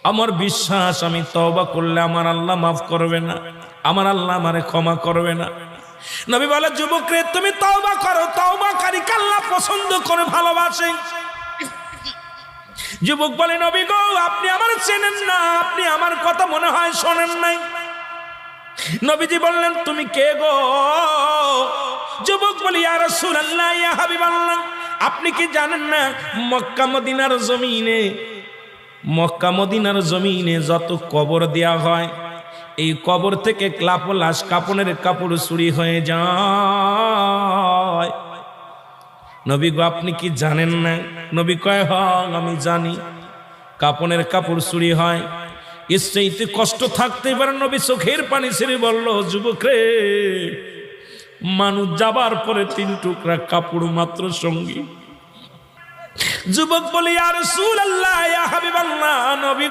আমার বিশ্বাস আমি তওবা করলে আমার আল্লাহ মাফ করবে না, আমার আল্লাহ আমারে ক্ষমা করবে না। নবী বলে, যুবক রে তুমি তওবা করো, তওবাকারীকে আল্লাহ পছন্দ করে ভালোবাসে। যুবক বলে, নবী গো আপনি আমার চেনেন না, আপনি আমার কথা মনে হয় শোনেন নাই। নবীজি বললেন, তুমি কে গো? যুবক বলি, ইয়া রাসূলুল্লাহ, ইয়া হাবিবাল্লাহ, আপনি কি জানেন না মক্কা মদিনার জমিনে যত কবর দেয়া হয়, এই কবর থেকে লাশ কাপনের কাপড় চুরি হয়ে যায়। নবী গো আপনি কি জানেন না? নবী কয়, হ্যাঁ আমি জানি, কাপনের কাপড় চুরি হয়। এর চাইতে কষ্ট থাকতে পারে? নবী চোখের পানি ছেড়ে বলল, যুবক রে, মানুষ যাবার পরে 3 টুকরা কাপড় মাত্র সঙ্গী। যুবক বলে, ইয়া রাসূলুল্লাহ, ইয়া হাবিবাল্লাহ, নবী